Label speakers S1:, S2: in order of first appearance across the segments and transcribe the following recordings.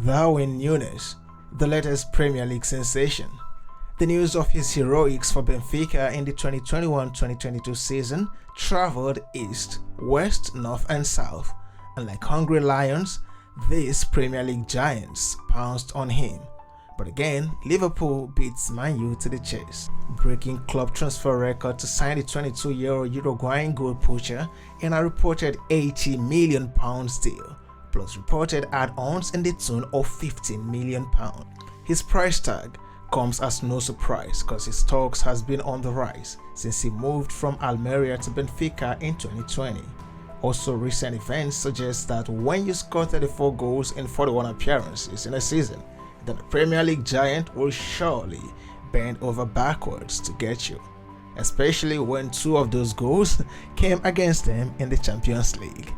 S1: Darwin Nunez, the latest Premier League sensation. The news of his heroics for Benfica in the 2021-2022 season traveled east, west, north and south, and like hungry lions, these Premier League giants pounced on him. But again, Liverpool beats Man U to the chase, breaking club transfer record to sign the 22-year-old Uruguayan goal poacher in a reported £80 million deal, plus reported add-ons in the tune of £15 million. His price tag comes as no surprise because his stocks has been on the rise since he moved from Almeria to Benfica in 2020. Also, recent events suggest that when you score 34 goals in 41 appearances in a season, then the Premier League giant will surely bend over backwards to get you, especially when two of those goals came against them in the Champions League.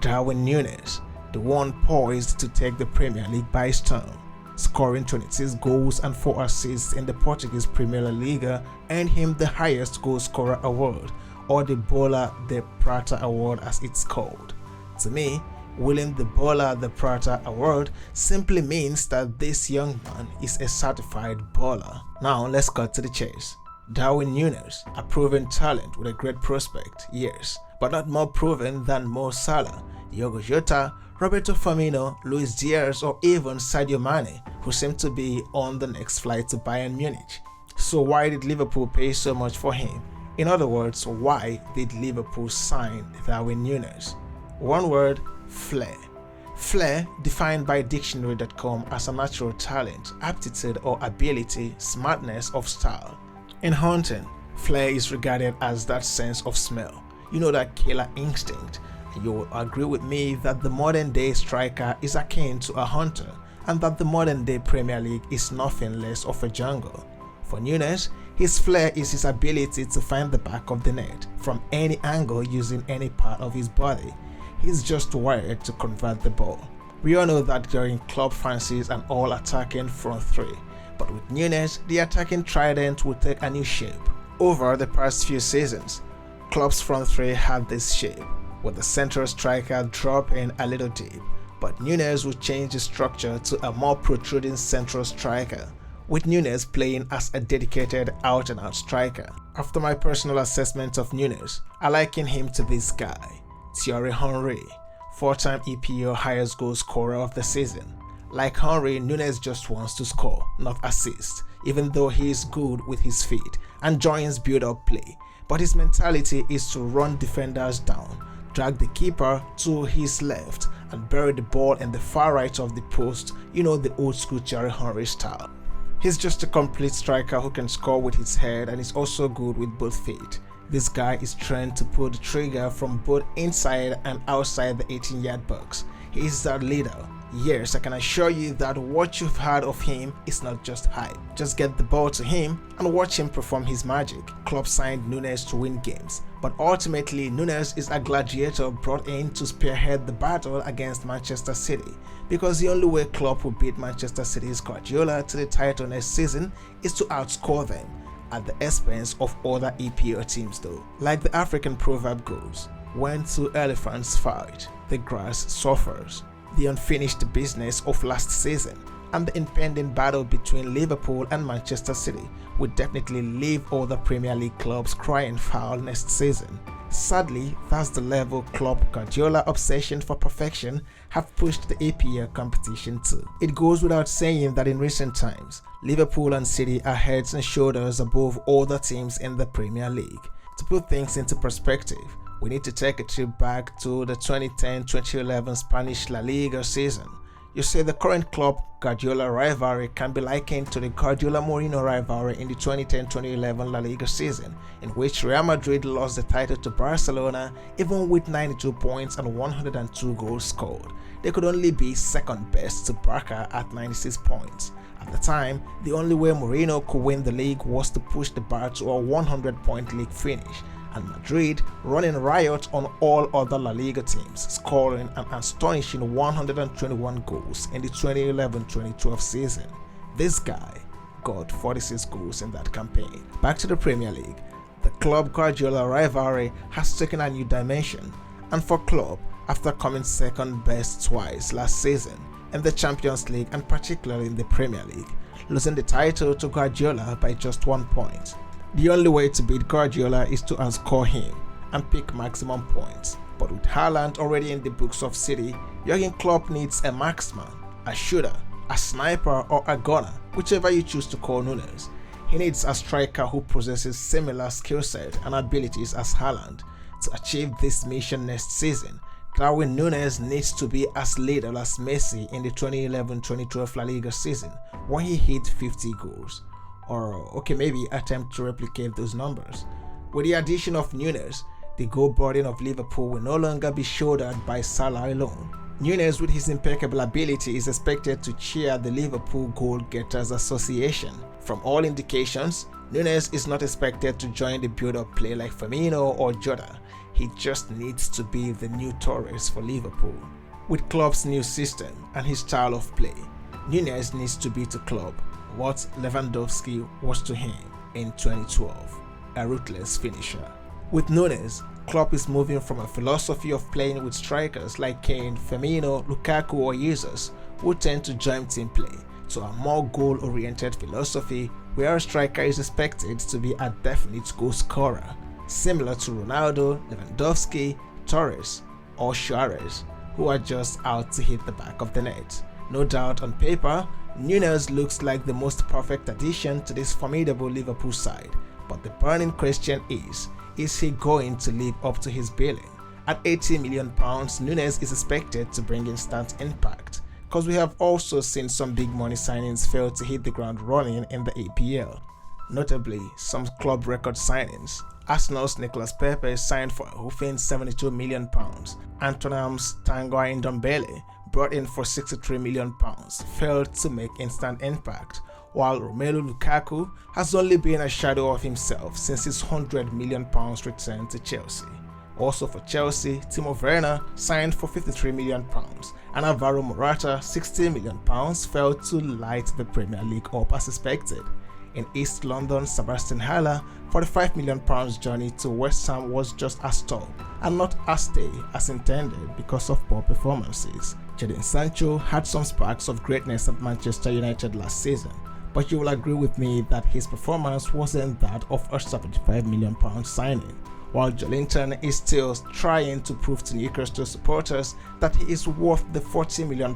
S1: Darwin Nunez, the one poised to take the Premier League by storm, scoring 26 goals and 4 assists in the Portuguese Premier Liga, earned him the highest goal scorer award, or the Bola de Prata award as it's called. To me, winning the Bola de Prata award simply means that this young man is a certified baller. Now let's cut to the chase. Darwin Nunez, a proven talent with a great prospect, yes, but not more proven than Mo Salah, Diogo Jota, Roberto Firmino, Luis Diaz or even Sadio Mane, who seem to be on the next flight to Bayern Munich. So why did Liverpool pay so much for him? In other words, why did Liverpool sign Darwin Nunez? One word: flair. Flair, defined by dictionary.com as a natural talent, aptitude or ability, smartness of style. In hunting, flair is regarded as that sense of smell, that killer instinct. You will agree with me that the modern day striker is akin to a hunter and that the modern day Premier League is nothing less of a jungle. For Nunez, his flair is his ability to find the back of the net from any angle using any part of his body. He's just wired to convert the ball. We all know that during Klopp fancies an all-attacking front three, but with Nunez, the attacking trident will take a new shape. Over the past few seasons, Klopp's front three had this shape, with the central striker dropping a little deep, but Nunez will change the structure to a more protruding central striker, with Nunez playing as a dedicated out-and-out striker. After my personal assessment of Nunez, I liken him to this guy, Thierry Henry, 4-time EPL highest goal scorer of the season. Like Henry, Nunez just wants to score, not assist, even though he is good with his feet and joins build-up play, but his mentality is to run defenders down, drag the keeper to his left and bury the ball in the far right of the post, the old school Thierry Henry style. He's just a complete striker who can score with his head and is also good with both feet. This guy is trained to pull the trigger from both inside and outside the 18-yard box. He is that leader. Yes, I can assure you that what you've heard of him is not just hype. Just get the ball to him and watch him perform his magic. Klopp signed Nunez to win games, but ultimately Nunez is a gladiator brought in to spearhead the battle against Manchester City, because the only way Klopp will beat Manchester City's Guardiola to the title next season is to outscore them, at the expense of other EPL teams though. Like the African proverb goes, when two elephants fight, the grass suffers. The unfinished business of last season and the impending battle between Liverpool and Manchester City will definitely leave all the Premier League clubs crying foul next season. Sadly, that's the level Klopp-Guardiola obsession for perfection have pushed the EPL competition to. It goes without saying that in recent times, Liverpool and City are heads and shoulders above all the teams in the Premier League. To put things into perspective, we need to take a trip back to the 2010-2011 Spanish La Liga season. You say the current Klopp-Guardiola rivalry can be likened to the Guardiola-Mourinho rivalry in the 2010-2011 La Liga season, in which Real Madrid lost the title to Barcelona even with 92 points and 102 goals scored. They could only be second best to Barca at 96 points. At the time, the only way Mourinho could win the league was to push the bar to a 100-point league finish, and Madrid running riot on all other La Liga teams, scoring an astonishing 121 goals in the 2011-2012 season. This guy got 46 goals in that campaign. Back to the Premier League, the Klopp-Guardiola rivalry has taken a new dimension, and for Klopp, after coming second best twice last season, in the Champions League and particularly in the Premier League, losing the title to Guardiola by just 1 point. The only way to beat Guardiola is to outscore him and pick maximum points. But with Haaland already in the books of City, Jurgen Klopp needs a marksman, a shooter, a sniper or a gunner, whichever you choose to call Nunez. He needs a striker who possesses similar skill set and abilities as Haaland. To achieve this mission next season, Darwin Nunez needs to be as lethal as Messi in the 2011-2012 La Liga season when he hit 50 goals. Or okay, maybe attempt to replicate those numbers. With the addition of Nunez, the goal burden of Liverpool will no longer be shouldered by Salah alone. Nunez, with his impeccable ability, is expected to cheer the Liverpool Goal Getters Association. From all indications, Nunez is not expected to join the build-up play like Firmino or Jota. He just needs to be the new Torres for Liverpool. With Klopp's new system and his style of play, Nunez needs to be to Klopp what Lewandowski was to him in 2012, a ruthless finisher. With Nunez, Klopp is moving from a philosophy of playing with strikers like Kane, Firmino, Lukaku or Jesus, who tend to join team play, to a more goal-oriented philosophy where a striker is expected to be a definite goal scorer, similar to Ronaldo, Lewandowski, Torres or Suarez, who are just out to hit the back of the net. No doubt on paper, Nunez looks like the most perfect addition to this formidable Liverpool side, but the burning question is he going to live up to his billing? At £80 million, Nunez is expected to bring instant impact, because we have also seen some big money signings fail to hit the ground running in the EPL. Notably, some club record signings. Arsenal's NICOLAS Pepe signed for a whopping £72 million. Tottenham's Tanguy Ndombele, brought in for £63 million, failed to make instant impact, while Romelu Lukaku has only been a shadow of himself since his £100 million return to Chelsea. Also for Chelsea, TIMO Werner signed for £53 million, and Alvaro Morata £60 million fell to light the Premier League up as expected. In East London, Sebastian Haller, £45 million journey to West Ham was just as tough and not as stay as intended because of poor performances. Jadon Sancho had some sparks of greatness at Manchester United last season, but you will agree with me that his performance wasn't that of a £75 million signing, while Joelinton is still trying to prove to Newcastle supporters that he is worth the £40 million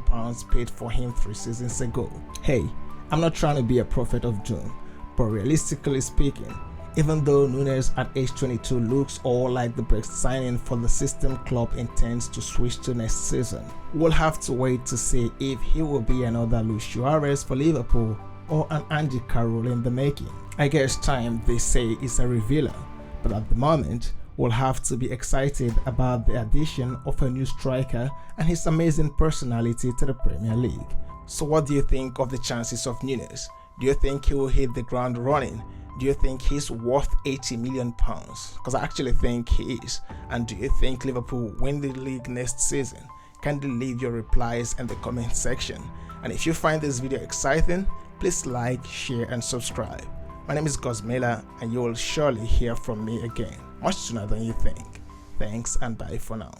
S1: paid for him 3 seasons ago. Hey, I'm not trying to be a prophet of doom, but realistically speaking, even though Nunez at age 22 looks all like the best signing for the system Klopp intends to switch to next season, we'll have to wait to see if he will be another Luis Suarez for Liverpool or an Andy Carroll in the making. I guess time, they say, is a revealer, but at the moment, we'll have to be excited about the addition of a new striker and his amazing personality to the Premier League. So what do you think of the chances of Nunez? Do you think he will hit the ground running? Do you think he's worth £80 million? Because I actually think he is. And do you think Liverpool will win the league next season? Kindly leave your replies in the comment section. And if you find this video exciting, please like, share and subscribe. My name is Gosmela and you will surely hear from me again, much sooner than you think. Thanks and bye for now.